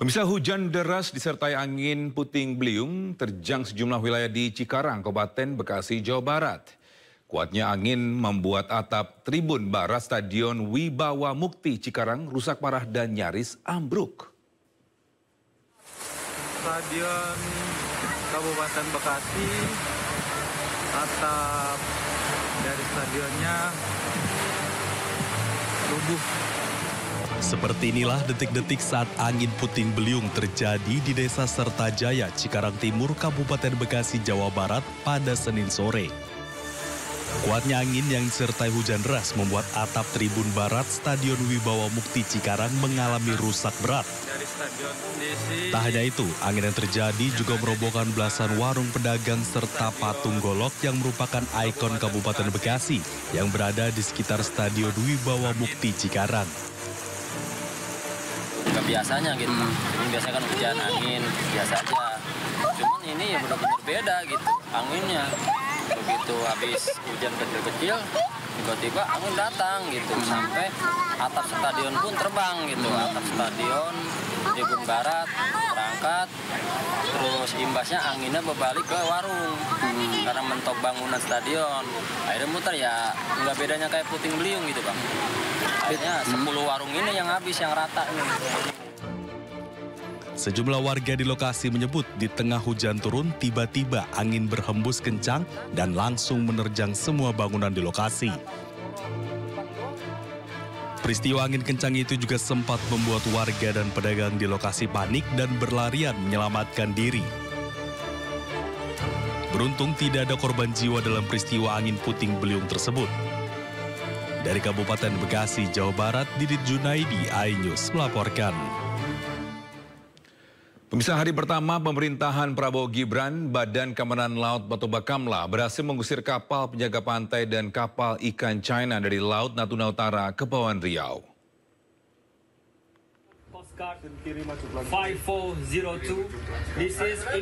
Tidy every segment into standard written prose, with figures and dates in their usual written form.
Pemirsa, hujan deras disertai angin puting beliung terjang sejumlah wilayah di Cikarang, Kabupaten Bekasi, Jawa Barat. Kuatnya angin membuat atap tribun barat Stadion Wibawa Mukti Cikarang rusak parah dan nyaris ambruk. Stadion Kabupaten Bekasi, atap dari stadionnya rubuh. Seperti inilah detik-detik saat angin puting beliung terjadi di Desa Sertajaya, Cikarang Timur, Kabupaten Bekasi, Jawa Barat pada Senin sore. Kuatnya angin yang disertai hujan deras membuat atap tribun barat Stadion Wibawa Mukti Cikarang mengalami rusak berat. Tak hanya itu, angin yang terjadi juga merobohkan belasan warung pedagang serta patung golok yang merupakan ikon Kabupaten Bekasi yang berada di sekitar Stadion Wibawa Mukti Cikarang. Biasanya gitu, biasa kan hujan angin biasa aja. Cuman ini ya benar-benar beda gitu anginnya. Begitu habis hujan kecil-kecil, tiba-tiba angin datang gitu sampai atap stadion pun terbang gitu. Atap stadion Tribun Barat berangkat, terus imbasnya anginnya berbalik ke warung karena mentok bangunan stadion. Akhirnya muter ya, nggak bedanya kayak puting beliung gitu bang. Akhirnya 10 warung ini yang habis, yang rata nih. Sejumlah warga di lokasi menyebut di tengah hujan turun, tiba-tiba angin berhembus kencang dan langsung menerjang semua bangunan di lokasi. Peristiwa angin kencang itu juga sempat membuat warga dan pedagang di lokasi panik dan berlarian menyelamatkan diri. Beruntung tidak ada korban jiwa dalam peristiwa angin puting beliung tersebut. Dari Kabupaten Bekasi, Jawa Barat, Didit Junaidi, iNews melaporkan. Pemirsa, hari pertama pemerintahan Prabowo Gibran, Badan Keamanan Laut Batu Bakamla berhasil mengusir kapal penjaga pantai dan kapal ikan China dari Laut Natuna Utara, Kepulauan Riau.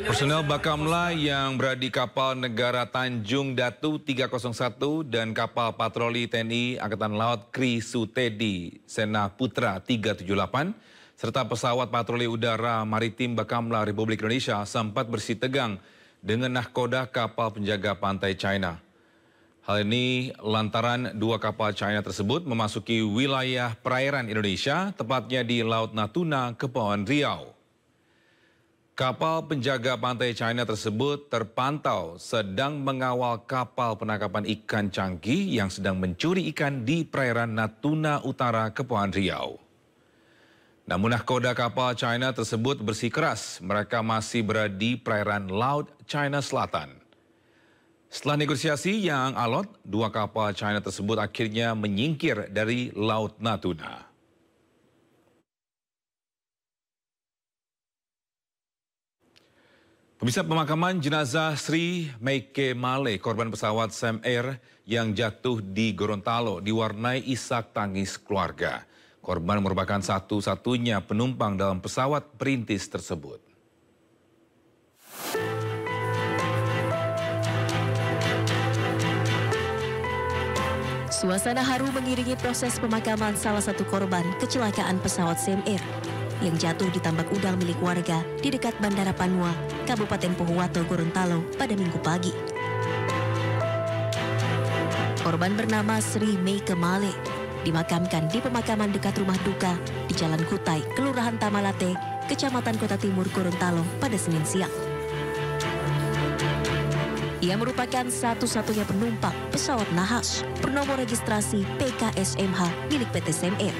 Personel Bakamla yang berada di kapal negara Tanjung Datu 301 dan kapal patroli TNI Angkatan Laut Kri Sutedi Sena Putra 378 serta pesawat patroli udara maritim Bakamla Republik Indonesia sempat bersih tegang dengan nahkoda kapal penjaga pantai China. Hal ini lantaran dua kapal China tersebut memasuki wilayah perairan Indonesia, tepatnya di Laut Natuna, Kepulauan Riau. Kapal penjaga pantai China tersebut terpantau sedang mengawal kapal penangkapan ikan canggih yang sedang mencuri ikan di perairan Natuna Utara, Kepulauan Riau. Namun nahkoda kapal China tersebut bersikeras mereka masih berada di perairan Laut China Selatan. Setelah negosiasi yang alot, dua kapal China tersebut akhirnya menyingkir dari Laut Natuna. Pemirsa, pemakaman jenazah Sri Meike Male, korban pesawat Sam Air yang jatuh di Gorontalo, diwarnai isak tangis keluarga. Korban merupakan satu-satunya penumpang dalam pesawat perintis tersebut. Suasana haru mengiringi proses pemakaman salah satu korban kecelakaan pesawat Sam Air yang jatuh di tambak udang milik warga di dekat Bandara Panua, Kabupaten Pohuwato, Gorontalo pada Minggu pagi. Korban bernama Sri Meike Male dimakamkan di pemakaman dekat rumah duka di Jalan Kutai, Kelurahan Tamalate, Kecamatan Kota Timur, Gorontalo pada Senin siang. Ia merupakan satu-satunya penumpang pesawat nahas bernomor registrasi PKSMH milik PT Sam Air.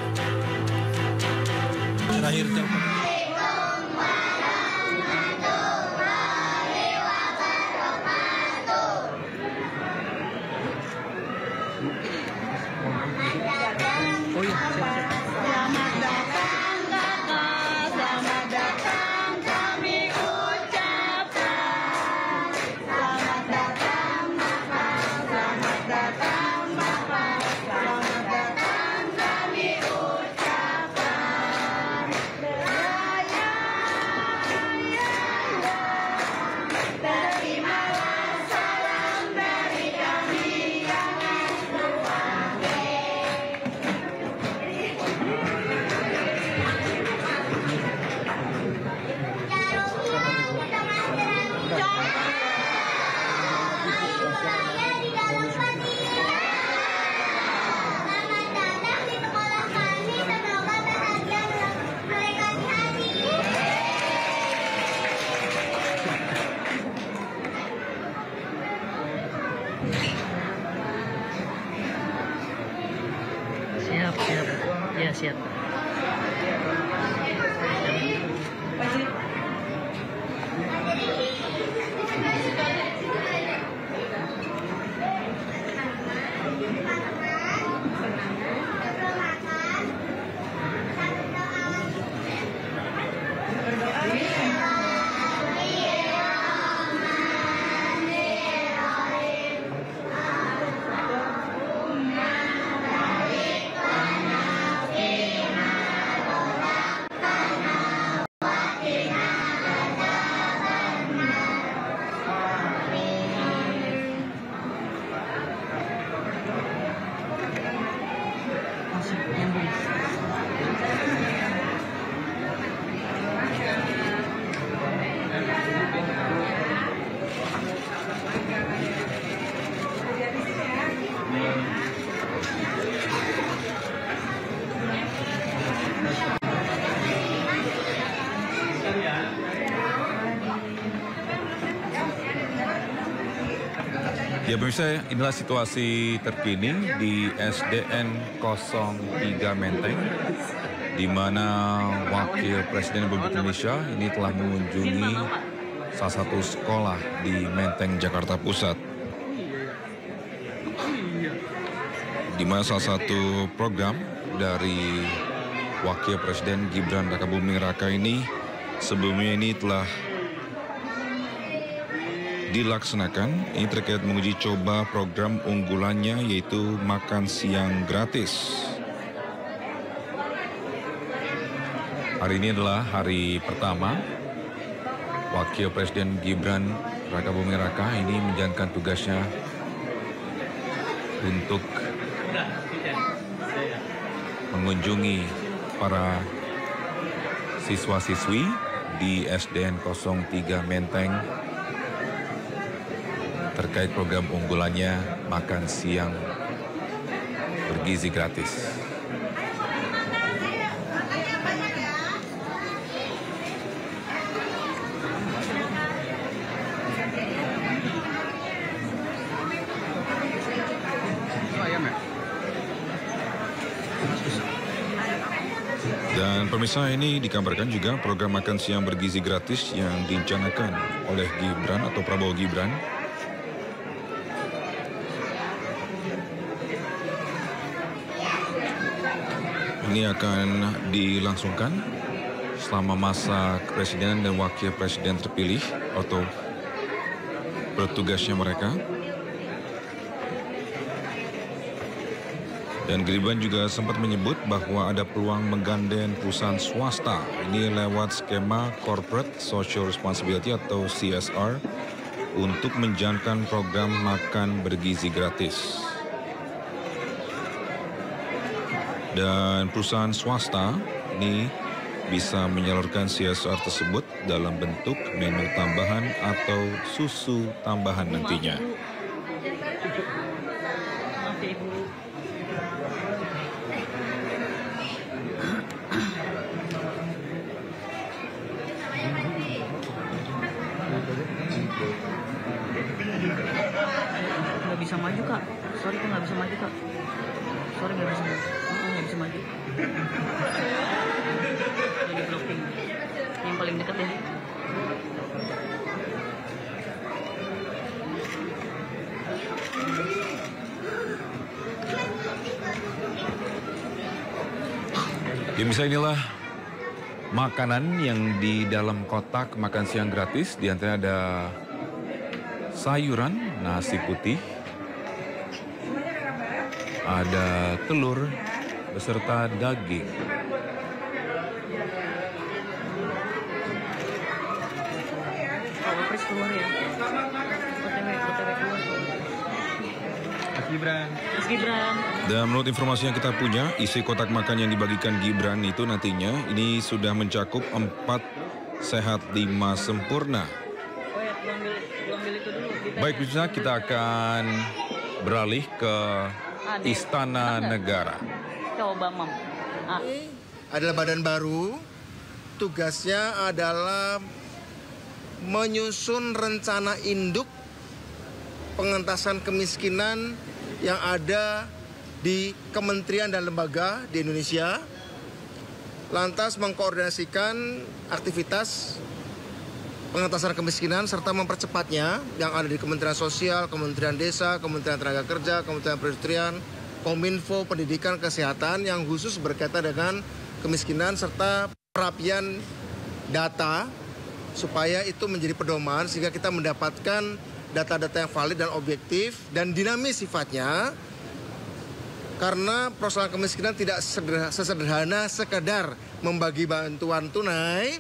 Ya pemirsa, inilah situasi terkini di SDN 03 Menteng, di mana Wakil Presiden Republik Indonesia ini telah mengunjungi salah satu sekolah di Menteng, Jakarta Pusat. Di mana salah satu program dari Wakil Presiden Gibran Rakabuming Raka ini sebelumnya ini telah dilaksanakan. Ini terkait menguji coba program unggulannya yaitu makan siang gratis. Hari ini adalah hari pertama Wakil Presiden Gibran Rakabuming Raka ini menjalankan tugasnya untuk mengunjungi para siswa-siswi di SDN 03 Menteng terkait program unggulannya makan siang bergizi gratis. Dan pemirsa, ini dikabarkan juga program makan siang bergizi gratis yang direncanakan oleh Gibran atau Prabowo Gibran ini akan dilangsungkan selama masa kepresidenan dan wakil presiden terpilih atau bertugasnya mereka. Dan Gibran juga sempat menyebut bahwa ada peluang menggandeng perusahaan swasta ini lewat skema Corporate Social Responsibility atau CSR untuk menjalankan program makan bergizi gratis. Dan perusahaan swasta ini bisa menyalurkan CSR tersebut dalam bentuk menu tambahan atau susu tambahan nantinya. Nggak bisa maju, Kak. Sorry, Kak, nggak bisa maju, Kak. Sorry, nggak bisa maju. Nggak bisa maju. Jadi blocking. Yang paling dekat ya. Ya, misalnya inilah makanan yang di dalam kotak makan siang gratis. Di antaranya ada sayuran, nasi putih, ada telur beserta daging. Wapres keluar ya. OTW keluar. Mas Gibran. Mas Gibran. Dan menurut informasi yang kita punya, isi kotak makan yang dibagikan Gibran itu nantinya ini sudah mencakup 4 sehat 5 sempurna. Oh ya, belum ambil itu dulu. Baik, bisa kita akan beralih ke Istana Negara. Coba, Mam. Adalah badan baru, tugasnya adalah menyusun rencana induk pengentasan kemiskinan yang ada di kementerian dan lembaga di Indonesia, lantas mengkoordinasikan aktivitas pengentasan kemiskinan serta mempercepatnya yang ada di Kementerian Sosial, Kementerian Desa, Kementerian Tenaga Kerja, Kementerian Perindustrian, Kominfo, Pendidikan, Kesehatan yang khusus berkaitan dengan kemiskinan serta perapian data supaya itu menjadi pedoman sehingga kita mendapatkan data-data yang valid dan objektif dan dinamis sifatnya karena persoalan kemiskinan tidak sesederhana sekedar membagi bantuan tunai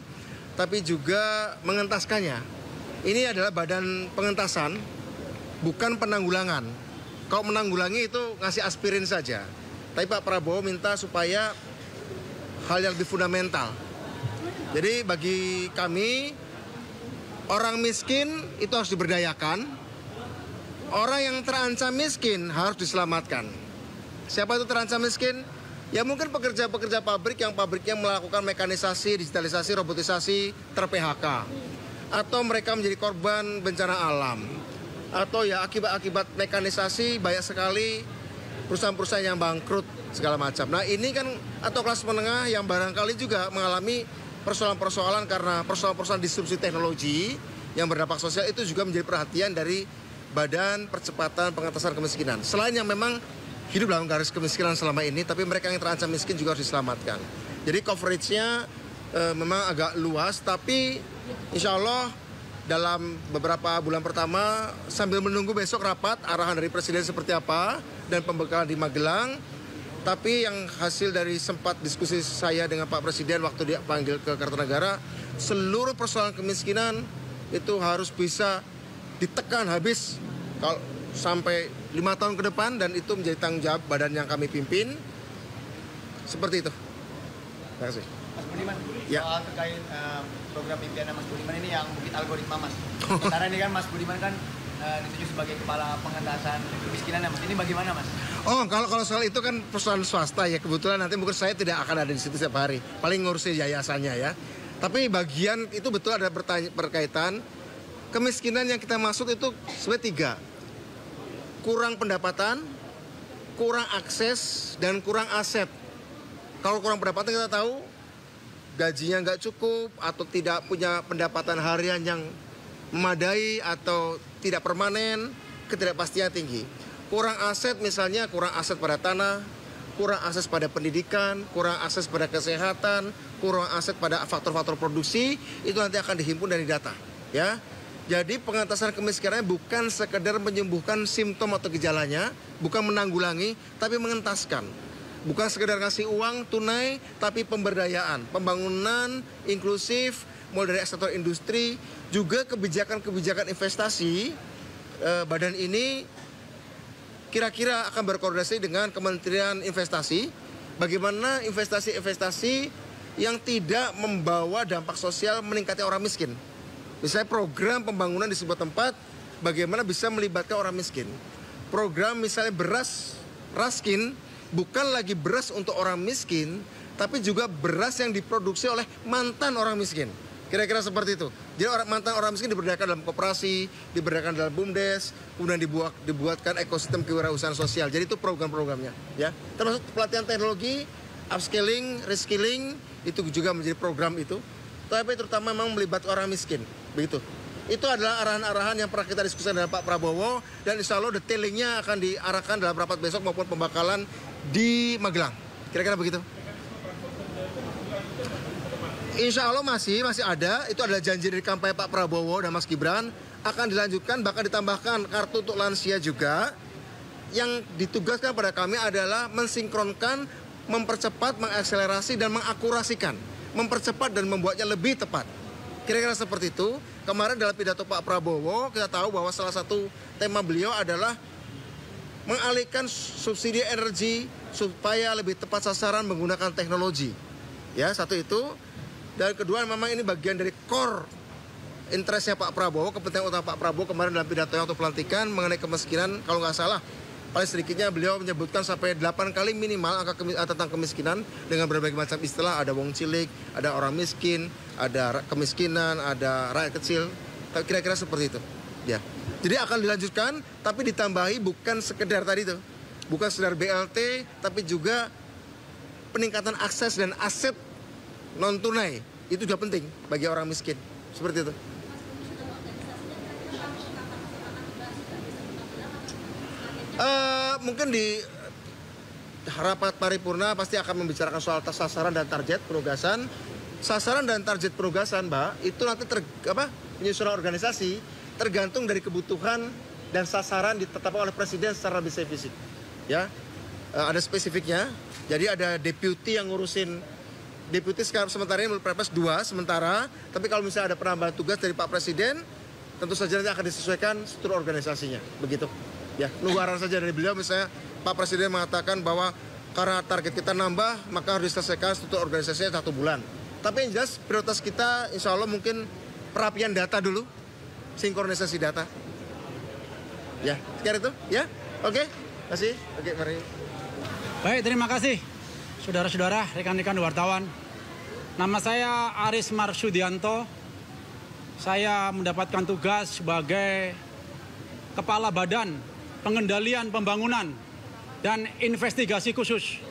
tapi juga mengentaskannya. Ini adalah badan pengentasan, bukan penanggulangan. Kalau menanggulangi itu ngasih aspirin saja. Tapi Pak Prabowo minta supaya hal yang lebih fundamental. Jadi bagi kami, orang miskin itu harus diberdayakan. Orang yang terancam miskin harus diselamatkan. Siapa itu terancam miskin? Ya mungkin pekerja-pekerja pabrik yang pabriknya melakukan mekanisasi, digitalisasi, robotisasi, ter-PHK. Atau mereka menjadi korban bencana alam. atau ya akibat mekanisasi banyak sekali perusahaan-perusahaan yang bangkrut segala macam. Nah ini kan atau kelas menengah yang barangkali juga mengalami persoalan-persoalan karena persoalan-persoalan disrupsi teknologi yang berdampak sosial, itu juga menjadi perhatian dari Badan Percepatan Pengentasan Kemiskinan. Selain yang memang hidup dalam garis kemiskinan selama ini, tapi mereka yang terancam miskin juga harus diselamatkan. Jadi coveragenya memang agak luas, tapi insya Allah dalam beberapa bulan pertama sambil menunggu besok rapat arahan dari Presiden seperti apa dan pembekalan di Magelang. Tapi yang hasil dari sempat diskusi saya dengan Pak Presiden waktu dia panggil ke Kartanegara, seluruh persoalan kemiskinan itu harus bisa ditekan habis kalau sampai 5 tahun ke depan, dan itu menjadi tanggung jawab badan yang kami pimpin. Seperti itu. Terima kasih. Mas Budiman, ya. Soal terkait program impian Mas Budiman ini yang bukit algoritma Mas. Sementara ini kan Mas Budiman kan ditunjuk sebagai kepala pengentasan kemiskinan ya Mas. Ini bagaimana Mas? Oh, kalau soal itu kan perusahaan swasta ya, kebetulan nanti mungkin saya tidak akan ada di situ setiap hari. Paling ngurusin yayasannya ya. Tapi bagian itu betul ada berkaitan. Kemiskinan yang kita maksud itu sebenarnya 3. Kurang pendapatan, kurang akses, dan kurang aset. Kalau kurang pendapatan kita tahu gajinya nggak cukup atau tidak punya pendapatan harian yang memadai atau tidak permanen, ketidakpastian tinggi. Kurang aset misalnya kurang aset pada tanah, kurang akses pada pendidikan, kurang akses pada kesehatan, kurang aset pada faktor-faktor produksi, itu nanti akan dihimpun dari data, ya. Jadi pengentasan kemiskinannya bukan sekedar menyembuhkan simptom atau gejalanya, bukan menanggulangi, tapi mengentaskan. Bukan sekedar ngasih uang tunai, tapi pemberdayaan, pembangunan inklusif, mulai dari sektor industri, juga kebijakan-kebijakan investasi. Badan ini kira-kira akan berkoordinasi dengan Kementerian Investasi, bagaimana investasi-investasi yang tidak membawa dampak sosial meningkatnya orang miskin. Misalnya program pembangunan di sebuah tempat, bagaimana bisa melibatkan orang miskin. Program misalnya beras Raskin, bukan lagi beras untuk orang miskin, tapi juga beras yang diproduksi oleh mantan orang miskin. Kira-kira seperti itu. Jadi mantan orang miskin diberdayakan dalam koperasi, diberdayakan dalam BUMDes, kemudian dibuatkan ekosistem kewirausahaan sosial. Jadi itu program-programnya, ya. Termasuk pelatihan teknologi, upskilling, reskilling, itu juga menjadi program itu. Tapi terutama memang melibatkan orang miskin, begitu. Itu adalah arahan-arahan yang pernah kita diskusikan dengan Pak Prabowo, dan insya Allah detailingnya akan diarahkan dalam rapat besok maupun pembakalan di Magelang. Kira-kira begitu. Insya Allah masih ada, itu adalah janji dari kampanye Pak Prabowo dan Mas Gibran, akan dilanjutkan, bahkan ditambahkan kartu untuk lansia juga. Yang ditugaskan pada kami adalah mensinkronkan, mempercepat, mengakselerasi, dan mengakurasikan. Mempercepat dan membuatnya lebih tepat. Kira-kira seperti itu. Kemarin dalam pidato Pak Prabowo, kita tahu bahwa salah satu tema beliau adalah mengalihkan subsidi energi supaya lebih tepat sasaran menggunakan teknologi. Ya, satu itu. Dan kedua, memang ini bagian dari core interestnya Pak Prabowo, kepentingan utama Pak Prabowo kemarin dalam pidatonya untuk pelantikan mengenai kemiskinan. Kalau nggak salah, paling sedikitnya beliau menyebutkan sampai 8 kali minimal angka tentang kemiskinan dengan berbagai macam istilah. Ada wong cilik, ada orang miskin, ada kemiskinan, ada rakyat kecil. Kira-kira seperti itu. Ya. Jadi akan dilanjutkan, tapi ditambahi bukan sekedar tadi itu. Bukan sekedar BLT, tapi juga peningkatan akses dan aset non-tunai. Itu juga penting bagi orang miskin. Seperti itu. Mungkin di rapat paripurna pasti akan membicarakan soal sasaran dan target penugasan. Sasaran dan target penugasan, Mbak, itu nanti penyusunan organisasi tergantung dari kebutuhan dan sasaran ditetapkan oleh Presiden secara lebih spesifik. Ya, ada spesifiknya. Jadi ada deputi yang ngurusin, deputi sekarang sementara ini Perpres 2 sementara. Tapi kalau misalnya ada penambahan tugas dari Pak Presiden, tentu saja nanti akan disesuaikan struktur organisasinya. Begitu. Ya, nunggu arahan saja dari beliau. Misalnya Pak Presiden mengatakan bahwa karena target kita nambah, maka harus diselesaikan struktur organisasinya 1 bulan. Tapi yang jelas prioritas kita insya Allah mungkin perapian data dulu, sinkronisasi data. Ya, sekian itu. Ya, oke. Kasih. Oke, mari. Baik, terima kasih saudara-saudara, rekan-rekan wartawan. Nama saya Aris Marsudianto. Saya mendapatkan tugas sebagai Kepala Badan Pengendalian Pembangunan dan Investigasi Khusus.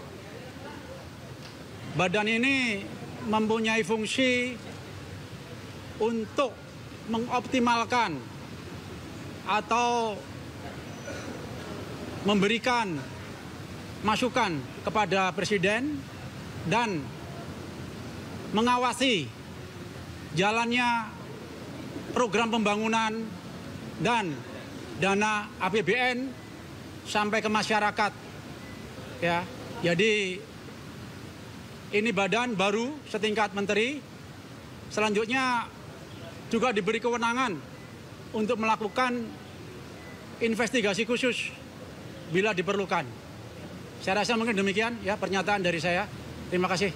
Badan ini mempunyai fungsi untuk mengoptimalkan atau memberikan masukan kepada Presiden dan mengawasi jalannya program pembangunan dan dana APBN sampai ke masyarakat. Ya, jadi ini badan baru setingkat menteri. Selanjutnya juga diberi kewenangan untuk melakukan investigasi khusus bila diperlukan. Saya rasa mungkin demikian ya pernyataan dari saya. Terima kasih.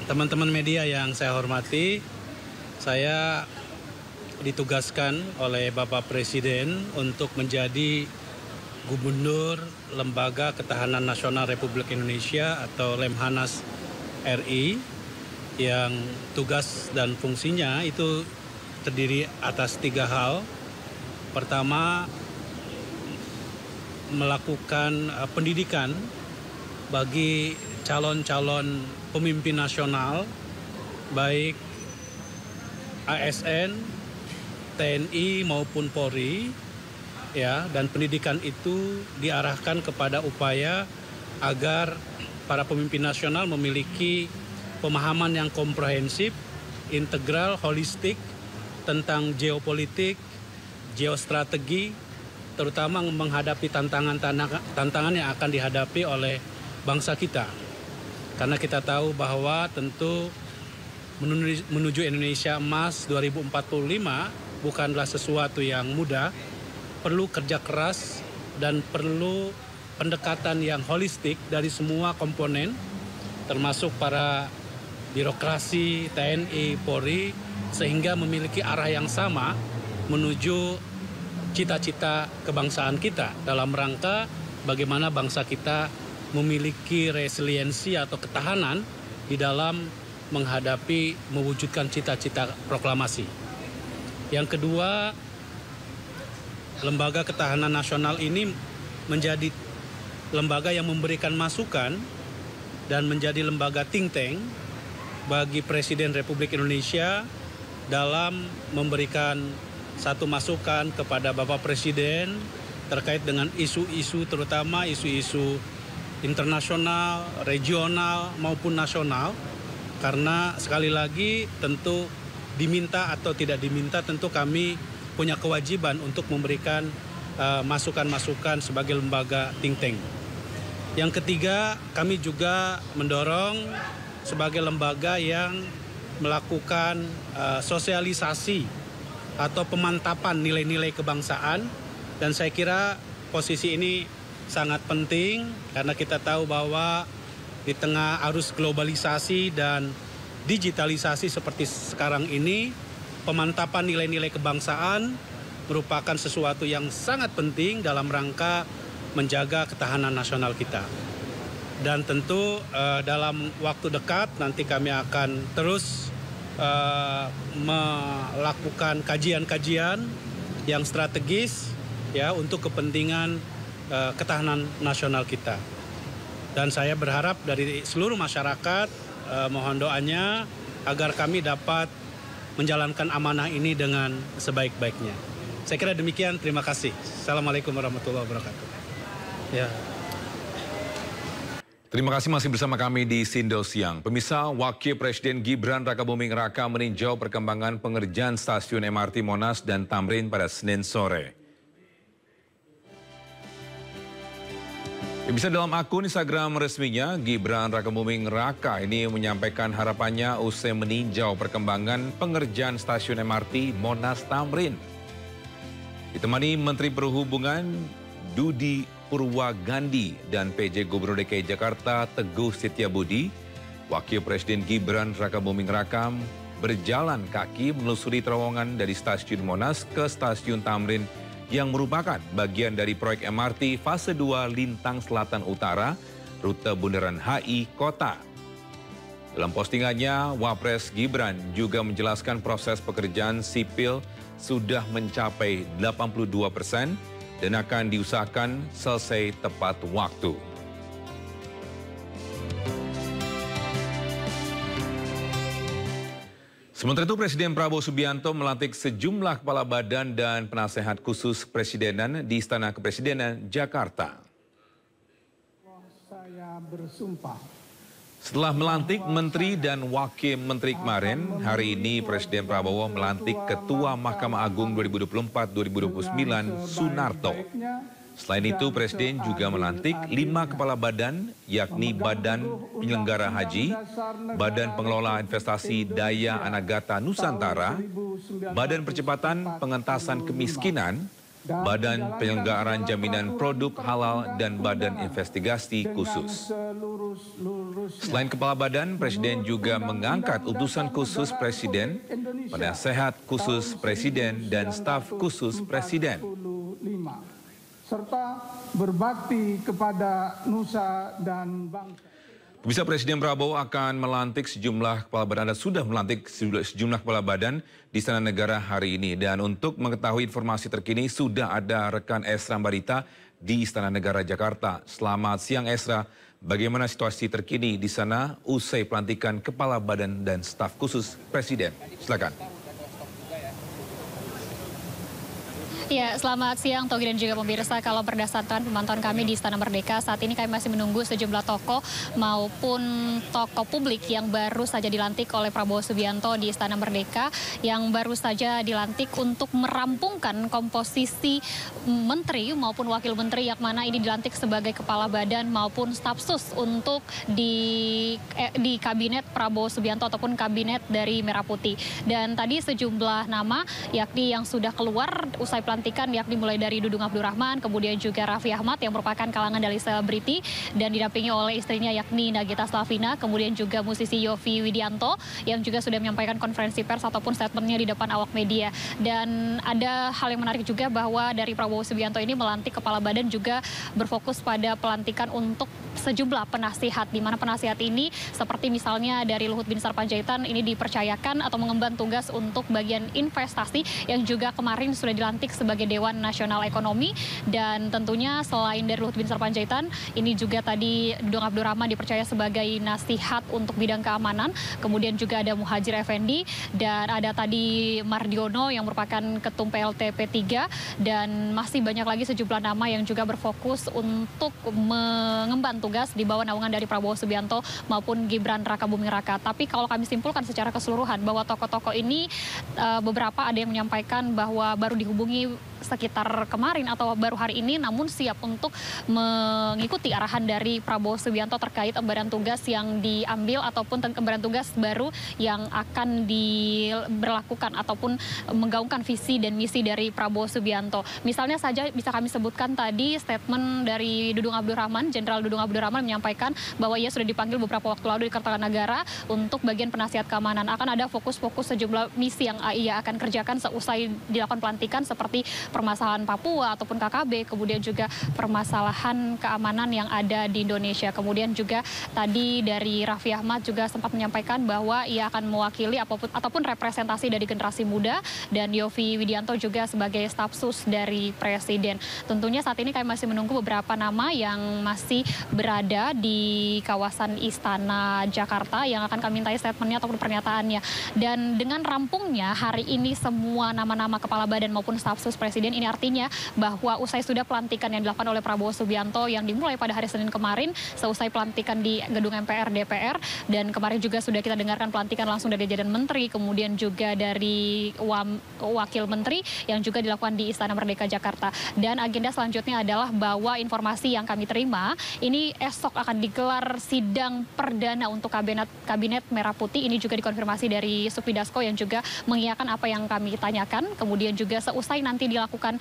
Teman-teman media yang saya hormati, saya ditugaskan oleh Bapak Presiden untuk menjadi Gubernur Lembaga Ketahanan Nasional Republik Indonesia atau Lemhanas RI, yang tugas dan fungsinya itu terdiri atas 3 hal. Pertama, melakukan pendidikan bagi calon-calon pemimpin nasional, baik ASN, TNI maupun Polri, ya, dan pendidikan itu diarahkan kepada upaya agar para pemimpin nasional memiliki pemahaman yang komprehensif, integral, holistik tentang geopolitik, geostrategi, terutama menghadapi tantangan yang akan dihadapi oleh bangsa kita. Karena kita tahu bahwa tentu menuju Indonesia Emas 2045 bukanlah sesuatu yang mudah, perlu kerja keras dan perlu pendekatan yang holistik dari semua komponen, termasuk para birokrasi, TNI, Polri, sehingga memiliki arah yang sama menuju cita-cita kebangsaan kita dalam rangka bagaimana bangsa kita memiliki resiliensi atau ketahanan di dalam menghadapi mewujudkan cita-cita proklamasi. Yang kedua, Lembaga Ketahanan Nasional ini menjadi lembaga yang memberikan masukan dan menjadi lembaga think tank bagi Presiden Republik Indonesia dalam memberikan satu masukan kepada Bapak Presiden terkait dengan isu-isu, terutama isu-isu internasional, regional maupun nasional. Karena sekali lagi tentu diminta atau tidak diminta, tentu kami punya kewajiban untuk memberikan masukan-masukan sebagai lembaga think tank. Yang ketiga, kami juga mendorong sebagai lembaga yang melakukan sosialisasi atau pemantapan nilai-nilai kebangsaan, dan saya kira posisi ini sangat penting karena kita tahu bahwa di tengah arus globalisasi dan digitalisasi seperti sekarang ini, pemantapan nilai-nilai kebangsaan merupakan sesuatu yang sangat penting dalam rangka menjaga ketahanan nasional kita. Dan tentu dalam waktu dekat nanti kami akan terus melakukan kajian-kajian yang strategis ya untuk kepentingan ketahanan nasional kita. Dan saya berharap dari seluruh masyarakat mohon doanya agar kami dapat menjalankan amanah ini dengan sebaik-baiknya. Saya kira demikian, terima kasih. Assalamualaikum warahmatullahi wabarakatuh. Ya. Terima kasih masih bersama kami di Sindo Siang. Pemirsa, Wakil Presiden Gibran Rakabuming Raka meninjau perkembangan pengerjaan stasiun MRT Monas dan Tamrin pada Senin sore. Bisa dalam akun Instagram resminya, Gibran Rakabuming Raka ini menyampaikan harapannya usai meninjau perkembangan pengerjaan stasiun MRT Monas Tamrin. Ditemani Menteri Perhubungan Dudi Purwagandi dan PJ Gubernur DKI Jakarta Teguh Setiabudi, Wakil Presiden Gibran Rakabuming Raka berjalan kaki menelusuri terowongan dari stasiun Monas ke stasiun Tamrin yang merupakan bagian dari proyek MRT fase 2 Lintang Selatan Utara, rute Bundaran HI Kota. Dalam postingannya, Wapres Gibran juga menjelaskan proses pekerjaan sipil sudah mencapai 82% dan akan diusahakan selesai tepat waktu. Sementara itu, Presiden Prabowo Subianto melantik sejumlah kepala badan dan penasehat khusus Presidenan di Istana Kepresidenan Jakarta. Saya bersumpah. Setelah melantik Menteri dan Wakil Menteri kemarin, hari ini Presiden Prabowo melantik Ketua Mahkamah Agung 2024-2029 Sunarto. Selain itu, Presiden juga melantik 5 kepala badan, yakni Badan Penyelenggara Haji, Badan Pengelola Investasi Daya Anagata Nusantara, Badan Percepatan Pengentasan Kemiskinan, Badan Penyelenggaraan Jaminan Produk Halal, dan Badan Investigasi Khusus. Selain kepala badan, Presiden juga mengangkat utusan khusus Presiden, penasehat khusus Presiden, dan staf khusus Presiden. Serta berbakti kepada nusa dan bangsa. Bisa Presiden Prabowo akan melantik sejumlah kepala badan, dan sudah melantik sejumlah kepala badan di Istana Negara hari ini. Dan untuk mengetahui informasi terkini, sudah ada rekan Esra Barita di Istana Negara Jakarta. Selamat siang Esra, bagaimana situasi terkini di sana usai pelantikan kepala badan dan staf khusus Presiden? Silakan. Ya, selamat siang Togi dan juga pemirsa. Kalau berdasarkan pemantauan kami di Istana Merdeka, saat ini kami masih menunggu sejumlah tokoh maupun tokoh publik yang baru saja dilantik oleh Prabowo Subianto di Istana Merdeka, yang baru saja dilantik untuk merampungkan komposisi menteri maupun wakil menteri, yang mana ini dilantik sebagai kepala badan maupun staf sus untuk di kabinet Prabowo Subianto ataupun kabinet dari Merah Putih. Dan tadi sejumlah nama yakni yang sudah keluar usai pelantikan, yakni mulai dari Dudung Abdurrahman, kemudian juga Raffi Ahmad yang merupakan kalangan dari selebriti dan didampingi oleh istrinya yakni Nagita Slavina, kemudian juga musisi Yovie Widianto yang juga sudah menyampaikan konferensi pers ataupun statementnya di depan awak media. Dan ada hal yang menarik juga bahwa dari Prabowo Subianto ini melantik kepala badan juga berfokus pada pelantikan untuk sejumlah penasihat, di mana penasihat ini seperti misalnya dari Luhut Binsar Panjaitan ini dipercayakan atau mengemban tugas untuk bagian investasi yang juga kemarin sudah dilantik sebagai Dewan Nasional Ekonomi. Dan tentunya selain dari Luhut Binsar Panjaitan, ini juga tadi Dudung Abdurrahman dipercaya sebagai nasihat untuk bidang keamanan, kemudian juga ada Muhajir Effendi, dan ada tadi Mardiono yang merupakan Ketum PLT P3, dan masih banyak lagi sejumlah nama yang juga berfokus untuk mengemban tugas di bawah naungan dari Prabowo Subianto maupun Gibran Rakabuming Raka. Tapi kalau kami simpulkan secara keseluruhan bahwa tokoh-tokoh ini beberapa ada yang menyampaikan bahwa baru dihubungi sekitar kemarin atau baru hari ini, namun siap untuk mengikuti arahan dari Prabowo Subianto terkait embaran tugas yang diambil ataupun embaran tugas baru yang akan diberlakukan ataupun menggaungkan visi dan misi dari Prabowo Subianto. Misalnya saja bisa kami sebutkan tadi statement dari Dudung Abdurrahman, Jenderal Dudung Abdurrahman menyampaikan bahwa ia sudah dipanggil beberapa waktu lalu di Kertanegara untuk bagian penasihat keamanan. Akan ada fokus-fokus sejumlah misi yang ia akan kerjakan seusai dilakukan pelantikan, seperti permasalahan Papua ataupun KKB, kemudian juga permasalahan keamanan yang ada di Indonesia. Kemudian juga tadi dari Raffi Ahmad juga sempat menyampaikan bahwa ia akan mewakili ataupun representasi dari generasi muda, dan Yovie Widianto juga sebagai staf sus dari Presiden. Tentunya saat ini kami masih menunggu beberapa nama yang masih berada di kawasan Istana Jakarta yang akan kami mintai statementnya ataupun pernyataannya. Dan dengan rampungnya hari ini semua nama-nama kepala badan maupun staf sus Presiden, ini artinya bahwa usai sudah pelantikan yang dilakukan oleh Prabowo Subianto yang dimulai pada hari Senin kemarin, seusai pelantikan di gedung MPR DPR, dan kemarin juga sudah kita dengarkan pelantikan langsung dari jajaran menteri, kemudian juga dari wakil menteri yang juga dilakukan di Istana Merdeka Jakarta. Dan agenda selanjutnya adalah bahwa informasi yang kami terima, ini esok akan digelar sidang perdana untuk kabinet Merah Putih. Ini juga dikonfirmasi dari Supidasko yang juga mengiyakan apa yang kami tanyakan. Kemudian juga seusai nanti dilakukan dilakukan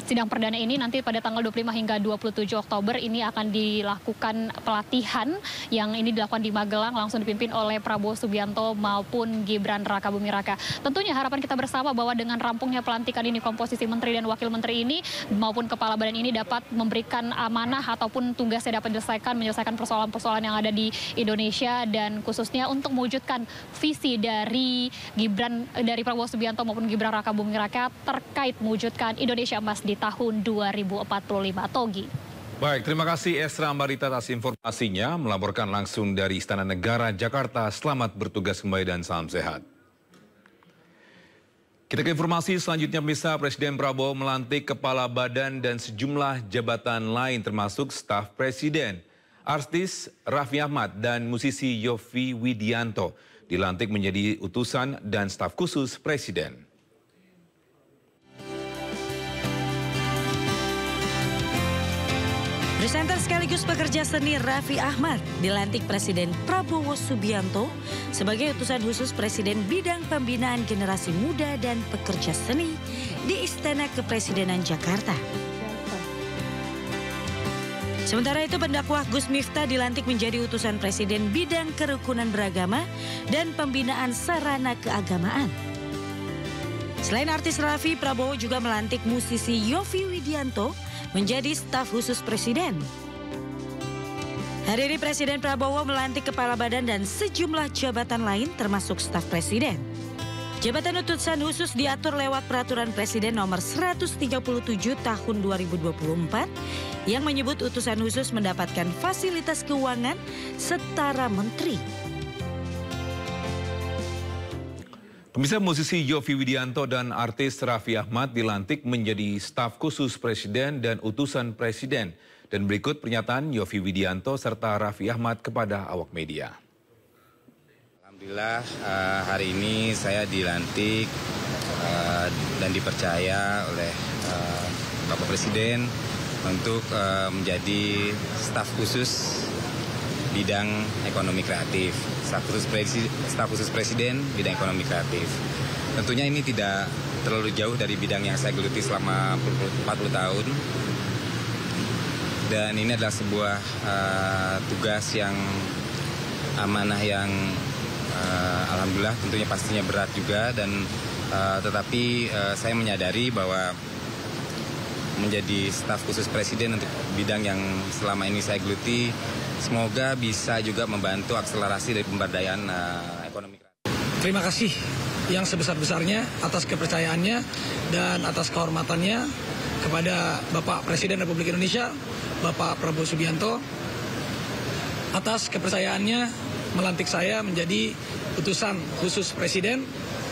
sidang perdana ini nanti pada tanggal 25 hingga 27 Oktober ini akan dilakukan pelatihan yang ini dilakukan di Magelang langsung dipimpin oleh Prabowo Subianto maupun Gibran Rakabuming Raka. Tentunya harapan kita bersama bahwa dengan rampungnya pelantikan ini komposisi menteri dan wakil menteri ini maupun kepala badan ini dapat memberikan amanah ataupun tugasnya dapat menyelesaikan persoalan-persoalan yang ada di Indonesia dan khususnya untuk mewujudkan visi dari Prabowo Subianto maupun Gibran Rakabuming Raka terkait mewujudkan Indonesia Emas di tahun 2045. Togi. Baik, terima kasih Esra Ambarita atas informasinya, melaporkan langsung dari Istana Negara, Jakarta. Selamat bertugas kembali dan salam sehat. Kita ke informasi selanjutnya, pemirsa. Presiden Prabowo melantik kepala badan dan sejumlah jabatan lain termasuk staf presiden. Artis Raffi Ahmad dan musisi Yovie Widianto dilantik menjadi utusan dan staf khusus presiden. Presenter sekaligus pekerja seni Raffi Ahmad dilantik Presiden Prabowo Subianto sebagai utusan khusus Presiden bidang pembinaan generasi muda dan pekerja seni di Istana Kepresidenan Jakarta. Sementara itu pendakwah Gus Miftah dilantik menjadi utusan Presiden bidang kerukunan beragama dan pembinaan sarana keagamaan. Selain artis Raffi, Prabowo juga melantik musisi Yovie Widianto menjadi staf khusus presiden. Hari ini Presiden Prabowo melantik kepala badan dan sejumlah jabatan lain termasuk staf presiden. Jabatan utusan khusus diatur lewat Peraturan Presiden Nomor 137 Tahun 2024 yang menyebut utusan khusus mendapatkan fasilitas keuangan setara menteri. Pemirsa, musisi Yovie Widianto dan artis Raffi Ahmad dilantik menjadi staf khusus presiden dan utusan presiden. Dan berikut pernyataan Yovie Widianto serta Raffi Ahmad kepada awak media. Alhamdulillah hari ini saya dilantik dan dipercaya oleh Bapak Presiden untuk menjadi staf khusus bidang ekonomi kreatif, staf khusus presiden bidang ekonomi kreatif. Tentunya ini tidak terlalu jauh dari bidang yang saya geluti selama 40 tahun. Dan ini adalah sebuah tugas yang amanah yang alhamdulillah tentunya pastinya berat juga, dan tetapi saya menyadari bahwa menjadi staf khusus presiden untuk bidang yang selama ini saya geluti semoga bisa juga membantu akselerasi dari pemberdayaan ekonomi. Terima kasih yang sebesar-besarnya atas kepercayaannya dan atas kehormatannya kepada Bapak Presiden Republik Indonesia, Bapak Prabowo Subianto, atas kepercayaannya melantik saya menjadi utusan khusus Presiden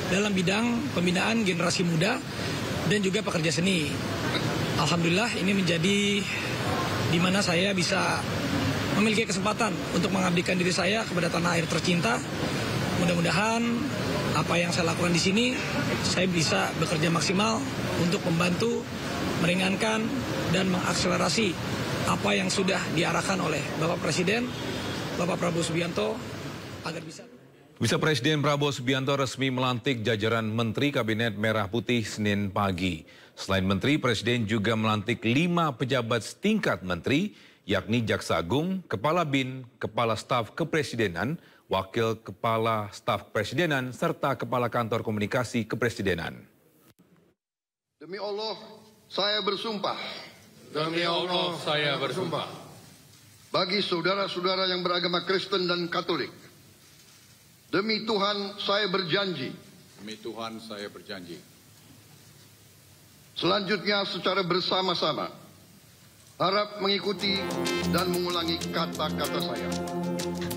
dalam bidang pembinaan generasi muda dan juga pekerja seni. Alhamdulillah ini menjadi di mana saya bisa memiliki kesempatan untuk mengabdikan diri saya kepada tanah air tercinta. Mudah-mudahan apa yang saya lakukan di sini, saya bisa bekerja maksimal untuk membantu, meringankan, dan mengakselerasi apa yang sudah diarahkan oleh Bapak Presiden, Bapak Prabowo Subianto, agar bisa... Presiden Prabowo Subianto resmi melantik jajaran Menteri Kabinet Merah Putih Senin pagi. Selain Menteri, Presiden juga melantik 5 pejabat setingkat Menteri, yakni Jaksa Agung, Kepala BIN, Kepala Staf Kepresidenan, Wakil Kepala Staf Kepresidenan, serta Kepala Kantor Komunikasi Kepresidenan. Demi Allah, saya bersumpah. Demi Allah, saya bersumpah. Bagi saudara-saudara yang beragama Kristen dan Katolik, demi Tuhan saya berjanji. Demi Tuhan saya berjanji. Selanjutnya secara bersama-sama harap mengikuti dan mengulangi kata-kata saya.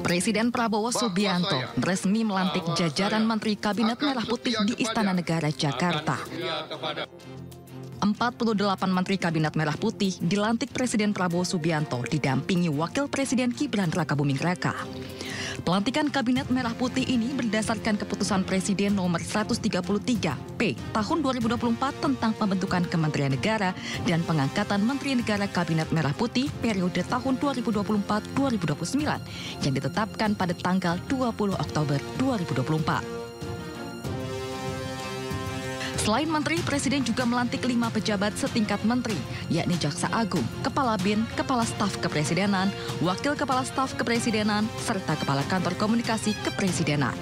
Presiden Prabowo Subianto resmi melantik jajaran Menteri Kabinet Merah Putih di Istana Negara, Jakarta. 48 Menteri Kabinet Merah Putih dilantik Presiden Prabowo Subianto didampingi Wakil Presiden Gibran Rakabuming Raka. Pelantikan Kabinet Merah Putih ini berdasarkan keputusan Presiden nomor 133P tahun 2024 tentang pembentukan Kementerian Negara dan pengangkatan Menteri Negara Kabinet Merah Putih periode tahun 2024-2029 yang ditetapkan pada tanggal 20 Oktober 2024. Selain menteri, Presiden juga melantik 5 pejabat setingkat menteri, yakni Jaksa Agung, Kepala BIN, Kepala Staf Kepresidenan, Wakil Kepala Staf Kepresidenan, serta Kepala Kantor Komunikasi Kepresidenan.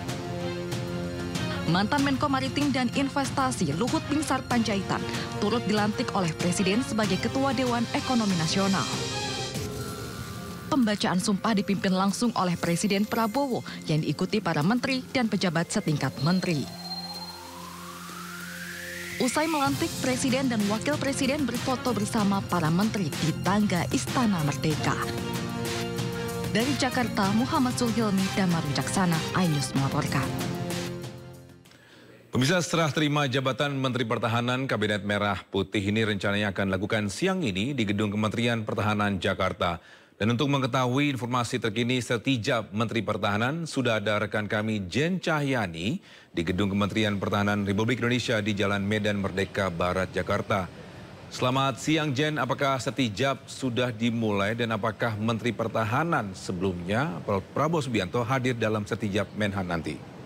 Mantan Menko Maritim dan Investasi Luhut Binsar Panjaitan turut dilantik oleh Presiden sebagai Ketua Dewan Ekonomi Nasional. Pembacaan sumpah dipimpin langsung oleh Presiden Prabowo yang diikuti para menteri dan pejabat setingkat menteri. Usai melantik, Presiden dan Wakil Presiden berfoto bersama para menteri di tangga Istana Merdeka. Dari Jakarta, Muhammad Zulhilmi, Damar Wijaksana, iNews melaporkan. Pemirsa, serah terima jabatan Menteri Pertahanan Kabinet Merah Putih ini rencananya akan dilakukan siang ini di Gedung Kementerian Pertahanan Jakarta. Dan untuk mengetahui informasi terkini sertijab Menteri Pertahanan, sudah ada rekan kami Jen Cahyani di Gedung Kementerian Pertahanan Republik Indonesia di Jalan Medan Merdeka Barat, Jakarta. Selamat siang Jen, apakah sertijab sudah dimulai dan apakah Menteri Pertahanan sebelumnya Prabowo Subianto hadir dalam sertijab Menhan nanti?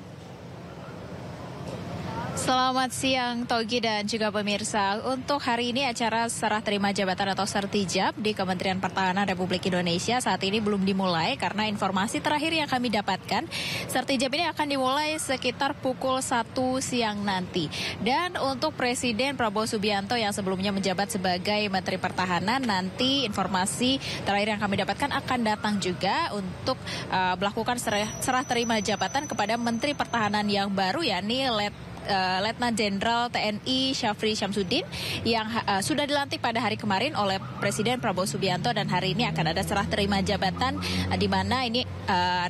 Selamat siang Togi dan juga pemirsa. Untuk hari ini acara serah terima jabatan atau sertijab di Kementerian Pertahanan Republik Indonesia saat ini belum dimulai karena informasi terakhir yang kami dapatkan, sertijab ini akan dimulai sekitar pukul 1 siang nanti. Dan untuk Presiden Prabowo Subianto yang sebelumnya menjabat sebagai Menteri Pertahanan, nanti informasi terakhir yang kami dapatkan akan datang juga untuk melakukan serah terima jabatan kepada Menteri Pertahanan yang baru, yakni Letnan Jenderal TNI Syafri Syamsuddin yang sudah dilantik pada hari kemarin oleh Presiden Prabowo Subianto, dan hari ini akan ada serah terima jabatan di mana ini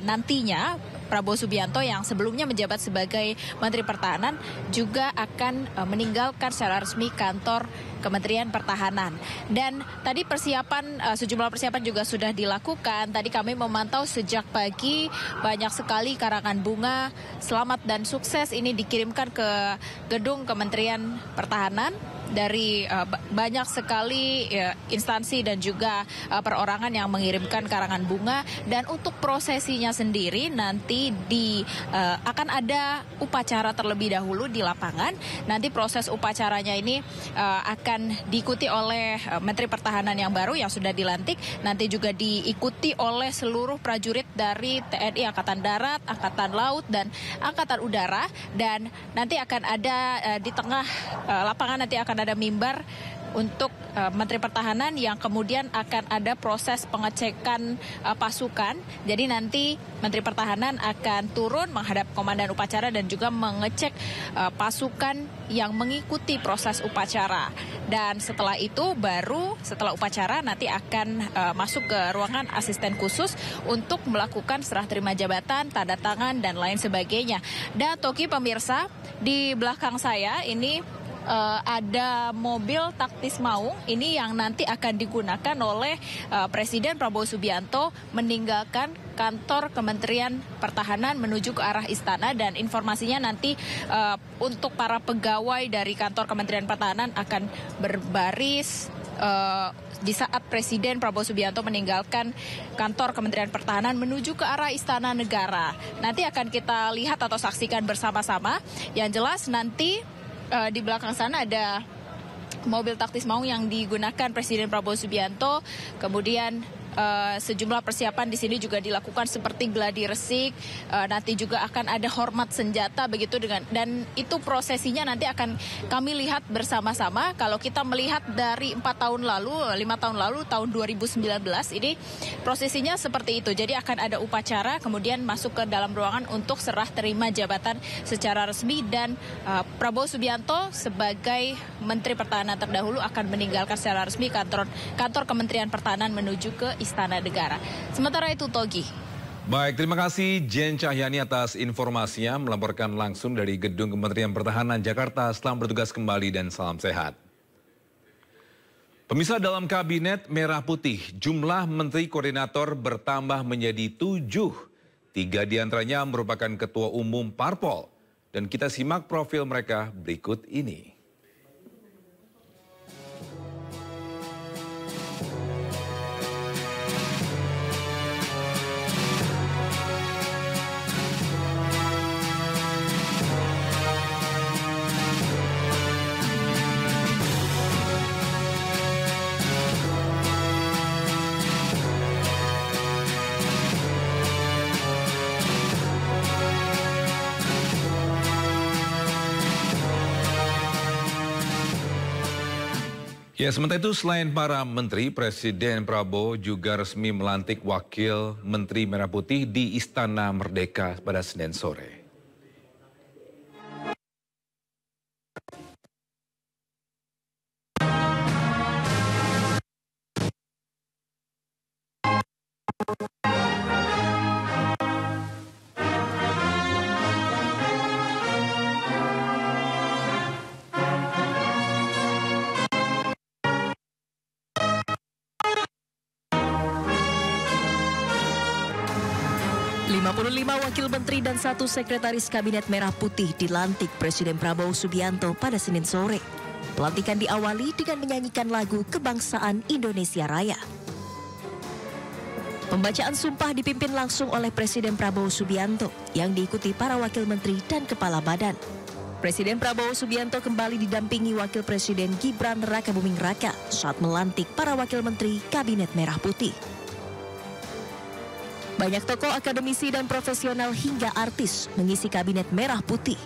nantinya Prabowo Subianto yang sebelumnya menjabat sebagai Menteri Pertahanan juga akan meninggalkan secara resmi kantor Kementerian Pertahanan. Dan tadi sejumlah persiapan juga sudah dilakukan. Tadi kami memantau sejak pagi banyak sekali karangan bunga selamat dan sukses ini dikirimkan ke gedung Kementerian Pertahanan dari banyak sekali instansi dan juga perorangan yang mengirimkan karangan bunga. Dan untuk prosesinya sendiri nanti akan ada upacara terlebih dahulu di lapangan. Nanti proses upacaranya ini akan diikuti oleh Menteri Pertahanan yang baru yang sudah dilantik. Nanti juga diikuti oleh seluruh prajurit dari TNI Angkatan Darat, Angkatan Laut, dan Angkatan Udara. Dan nanti akan ada di tengah lapangan nanti akan ada mimbar untuk Menteri Pertahanan yang kemudian akan ada proses pengecekan pasukan. Jadi nanti Menteri Pertahanan akan turun menghadap komandan upacara dan juga mengecek pasukan yang mengikuti proses upacara. Dan setelah itu setelah upacara nanti akan masuk ke ruangan asisten khusus untuk melakukan serah terima jabatan, tanda tangan, dan lain sebagainya. Dan Toki pemirsa, di belakang saya ini ada mobil taktis Maung ini yang nanti akan digunakan oleh Presiden Prabowo Subianto meninggalkan kantor Kementerian Pertahanan menuju ke arah istana. Dan informasinya nanti untuk para pegawai dari kantor Kementerian Pertahanan akan berbaris di saat Presiden Prabowo Subianto meninggalkan kantor Kementerian Pertahanan menuju ke arah Istana Negara. Nanti akan kita lihat atau saksikan bersama-sama. Yang jelas nanti di belakang sana ada mobil taktis Maung yang digunakan Presiden Prabowo Subianto. Kemudian sejumlah persiapan di sini juga dilakukan seperti gladi resik. Nanti juga akan ada hormat senjata begitu dan itu prosesinya nanti akan kami lihat bersama-sama. Kalau kita melihat dari 5 tahun lalu tahun 2019 ini prosesinya seperti itu. Jadi akan ada upacara kemudian masuk ke dalam ruangan untuk serah terima jabatan secara resmi, dan Prabowo Subianto sebagai Menteri Pertahanan terdahulu akan meninggalkan secara resmi kantor Kementerian Pertahanan menuju ke Istana Negara. Sementara itu Togi. Baik, terima kasih Jen Cahyani atas informasinya melaporkan langsung dari Gedung Kementerian Pertahanan Jakarta. Selamat bertugas kembali dan salam sehat. Pemirsa, dalam Kabinet Merah Putih, jumlah Menteri Koordinator bertambah menjadi 7. 3 diantaranya merupakan Ketua Umum Parpol. Dan kita simak profil mereka berikut ini. Ya, sementara itu selain para menteri, Presiden Prabowo juga resmi melantik Wakil Menteri Merah Putih di Istana Merdeka pada Senin sore. Lima wakil menteri dan 1 sekretaris kabinet Merah Putih dilantik Presiden Prabowo Subianto pada Senin sore. Pelantikan diawali dengan menyanyikan lagu Kebangsaan Indonesia Raya. Pembacaan sumpah dipimpin langsung oleh Presiden Prabowo Subianto yang diikuti para wakil menteri dan kepala badan. Presiden Prabowo Subianto kembali didampingi Wakil Presiden Gibran Rakabuming Raka saat melantik para wakil menteri Kabinet Merah Putih. Banyak tokoh akademisi dan profesional hingga artis mengisi Kabinet Merah Putih.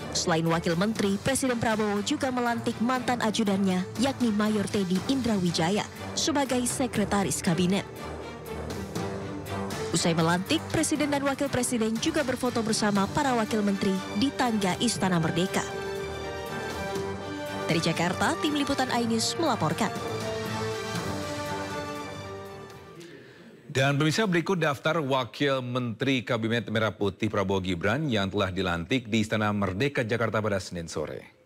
Selain wakil menteri, Presiden Prabowo juga melantik mantan ajudannya, yakni Mayor Teddy Indrawijaya, sebagai sekretaris kabinet. Usai melantik, Presiden dan Wakil Presiden juga berfoto bersama para wakil menteri di tangga Istana Merdeka. Dari Jakarta, Tim Liputan iNews melaporkan. Dan pemirsa, berikut daftar Wakil Menteri Kabinet Merah Putih Prabowo Gibran yang telah dilantik di Istana Merdeka Jakarta pada Senin sore.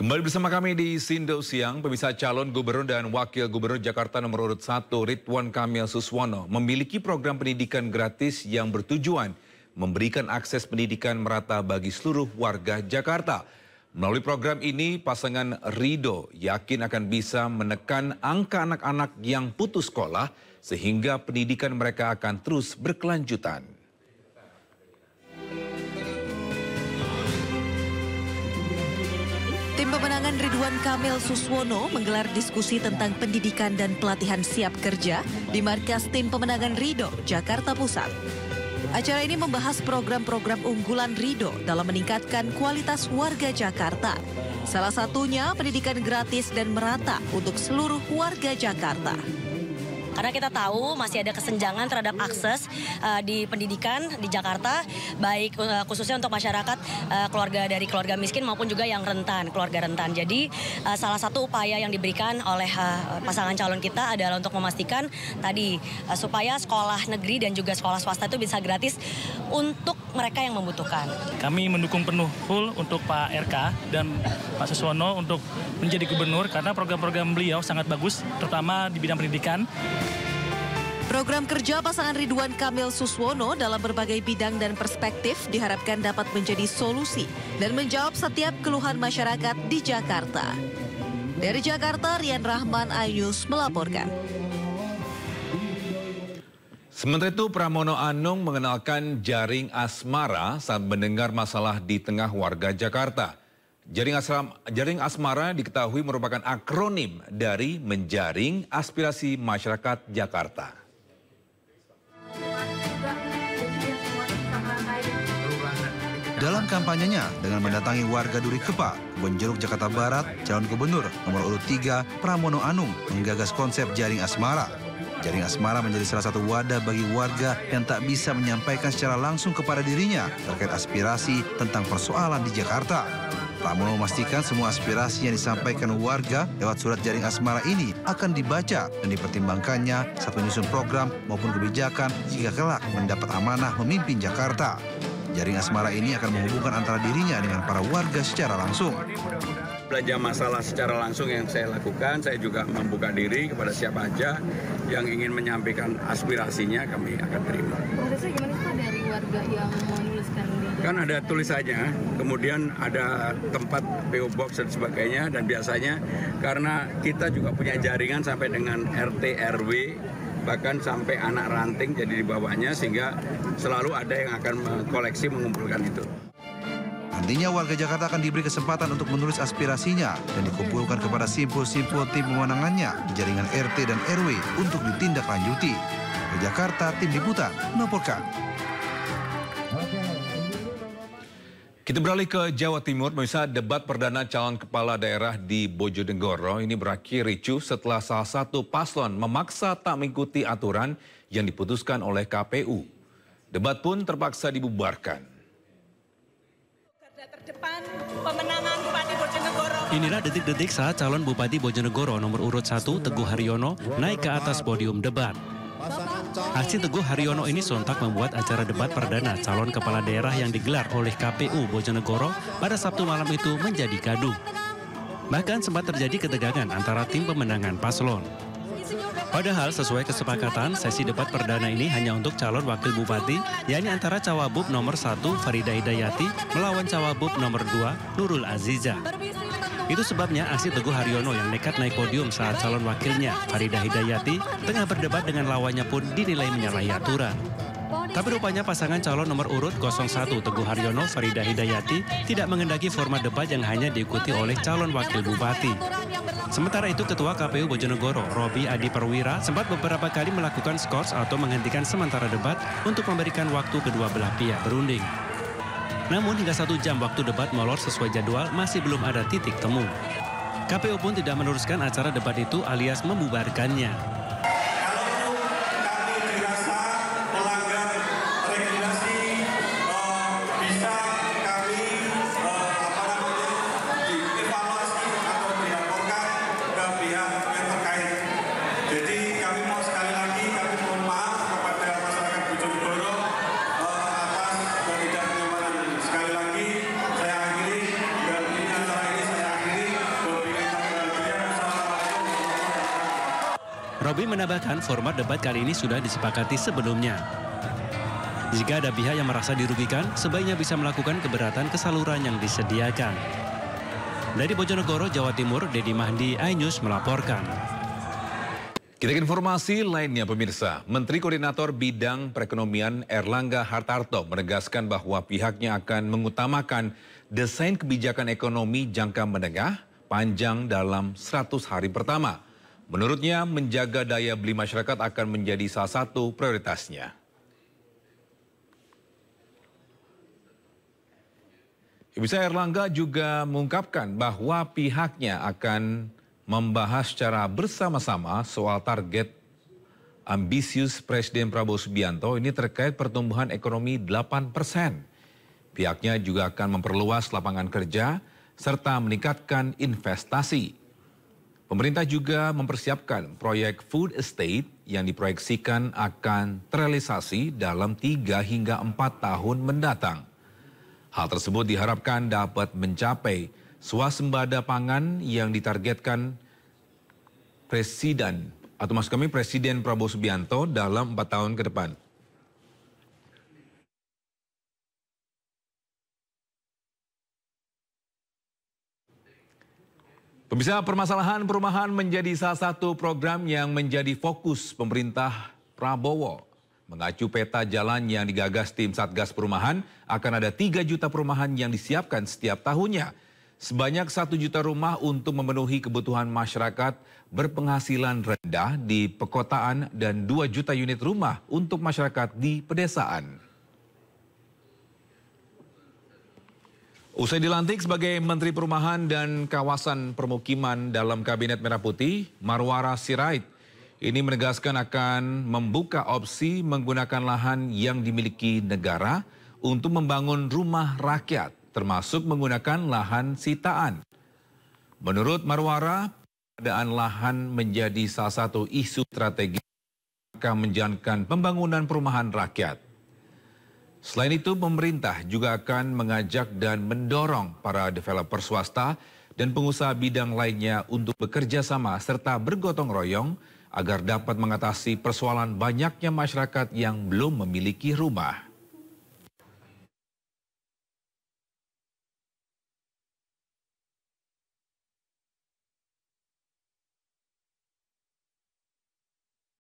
Kembali bersama kami di Sindo Siang, pemirsa. Calon Gubernur dan Wakil Gubernur Jakarta nomor urut 1 Ridwan Kamil Suswono memiliki program pendidikan gratis yang bertujuan memberikan akses pendidikan merata bagi seluruh warga Jakarta. Melalui program ini, pasangan Ridho yakin akan bisa menekan angka anak-anak yang putus sekolah sehingga pendidikan mereka akan terus berkelanjutan. Tim pemenangan Ridwan Kamil Suswono menggelar diskusi tentang pendidikan dan pelatihan siap kerja di markas Tim Pemenangan Ridho, Jakarta Pusat. Acara ini membahas program-program unggulan Ridho dalam meningkatkan kualitas warga Jakarta. Salah satunya pendidikan gratis dan merata untuk seluruh warga Jakarta. Karena kita tahu masih ada kesenjangan terhadap akses di pendidikan di Jakarta, baik khususnya untuk masyarakat dari keluarga miskin maupun juga yang rentan, keluarga rentan. Jadi salah satu upaya yang diberikan oleh pasangan calon kita adalah untuk memastikan tadi supaya sekolah negeri dan juga sekolah swasta itu bisa gratis untuk mereka yang membutuhkan. Kami mendukung penuh full untuk Pak RK dan Pak Suswono untuk menjadi gubernur karena program-program beliau sangat bagus, terutama di bidang pendidikan. Program kerja pasangan Ridwan Kamil Suswono dalam berbagai bidang dan perspektif diharapkan dapat menjadi solusi dan menjawab setiap keluhan masyarakat di Jakarta. Dari Jakarta, Rian Rahman, iNews melaporkan. Sementara itu, Pramono Anung mengenalkan jaring asmara saat mendengar masalah di tengah warga Jakarta. Jaring asmara diketahui merupakan akronim dari Menjaring Aspirasi Masyarakat Jakarta. Dalam kampanyenya dengan mendatangi warga Duri Kepa, Kebon Jeruk, Jakarta Barat, calon gubernur nomor urut 3 Pramono Anung menggagas konsep jaring asmara. Jaring asmara menjadi salah satu wadah bagi warga yang tak bisa menyampaikan secara langsung kepada dirinya terkait aspirasi tentang persoalan di Jakarta. Pramono memastikan semua aspirasi yang disampaikan warga lewat surat jaring asmara ini akan dibaca dan dipertimbangkannya saat menyusun program maupun kebijakan jika kelak mendapat amanah memimpin Jakarta. Jaring asmara ini akan menghubungkan antara dirinya dengan para warga secara langsung. Belanja masalah secara langsung yang saya lakukan, saya juga membuka diri kepada siapa aja yang ingin menyampaikan aspirasinya, kami akan terima. Prosesnya gimana Pak dari warga yang menuliskan? Kan ada tulisannya, kemudian ada tempat PO Box dan sebagainya, dan biasanya karena kita juga punya jaringan sampai dengan RT RW, bahkan sampai anak ranting jadi di bawahnya, sehingga selalu ada yang akan mengkoleksi, mengumpulkan itu. Nantinya warga Jakarta akan diberi kesempatan untuk menulis aspirasinya dan dikumpulkan kepada simpul-simpul tim pemenangannya di jaringan RT dan RW untuk ditindaklanjuti. Di Jakarta, Tim Liputan melaporkan. Kita beralih ke Jawa Timur, pemirsa. Debat perdana calon kepala daerah di Bojonegoro ini berakhir ricuh setelah salah satu paslon memaksa tak mengikuti aturan yang diputuskan oleh KPU. Debat pun terpaksa dibubarkan. Inilah detik-detik saat calon Bupati Bojonegoro nomor urut 1 Teguh Haryono naik ke atas podium debat. Aksi Teguh Haryono ini sontak membuat acara debat perdana calon kepala daerah yang digelar oleh KPU Bojonegoro pada Sabtu malam itu menjadi gaduh. Bahkan sempat terjadi ketegangan antara tim pemenangan paslon. Padahal sesuai kesepakatan, sesi debat perdana ini hanya untuk calon wakil bupati, yakni antara Cawagup nomor 1 Farida Hidayati melawan Cawagup nomor 2 Nurul Aziza. Itu sebabnya aksi Teguh Haryono yang nekat naik podium saat calon wakilnya Farida Hidayati tengah berdebat dengan lawannya pun dinilai menyalahi aturan. Tapi rupanya pasangan calon nomor urut 01 Teguh Haryono Farida Hidayati tidak mengendaki format debat yang hanya diikuti oleh calon wakil bupati. Sementara itu Ketua KPU Bojonegoro Robi Adi Perwira sempat beberapa kali melakukan skors atau menghentikan sementara debat untuk memberikan waktu kedua belah pihak berunding. Namun hingga 1 jam waktu debat molor sesuai jadwal masih belum ada titik temu. KPU pun tidak meneruskan acara debat itu alias membubarkannya. Robi menambahkan format debat kali ini sudah disepakati sebelumnya. Jika ada pihak yang merasa dirugikan, sebaiknya bisa melakukan keberatan ke saluran yang disediakan. Dari Bojonegoro, Jawa Timur, Dedi Mahdi, iNews melaporkan. Kita ke informasi lainnya, pemirsa. Menteri Koordinator Bidang Perekonomian Erlangga Hartarto menegaskan bahwa pihaknya akan mengutamakan desain kebijakan ekonomi jangka menengah panjang dalam 100 hari pertama. Menurutnya, menjaga daya beli masyarakat akan menjadi salah satu prioritasnya. Bisa Erlangga juga mengungkapkan bahwa pihaknya akan membahas secara bersama-sama soal target ambisius Presiden Prabowo Subianto ini terkait pertumbuhan ekonomi 8%. Pihaknya juga akan memperluas lapangan kerja serta meningkatkan investasi. Pemerintah juga mempersiapkan proyek food estate yang diproyeksikan akan terrealisasi dalam 3 hingga 4 tahun mendatang. Hal tersebut diharapkan dapat mencapai swasembada pangan yang ditargetkan Presiden Prabowo Subianto dalam 4 tahun ke depan. Pemirsa, permasalahan perumahan menjadi salah satu program yang menjadi fokus pemerintah Prabowo. Mengacu peta jalan yang digagas tim Satgas Perumahan, akan ada 3 juta perumahan yang disiapkan setiap tahunnya. Sebanyak 1 juta rumah untuk memenuhi kebutuhan masyarakat berpenghasilan rendah di perkotaan dan 2 juta unit rumah untuk masyarakat di pedesaan. Usai dilantik sebagai Menteri Perumahan dan Kawasan Permukiman dalam Kabinet Merah Putih, Marwara Sirait ini menegaskan akan membuka opsi menggunakan lahan yang dimiliki negara untuk membangun rumah rakyat, termasuk menggunakan lahan sitaan. Menurut Marwara, pengadaan lahan menjadi salah satu isu strategis akan menjalankan pembangunan perumahan rakyat. Selain itu, pemerintah juga akan mengajak dan mendorong para developer swasta dan pengusaha bidang lainnya untuk bekerja sama serta bergotong royong agar dapat mengatasi persoalan banyaknya masyarakat yang belum memiliki rumah.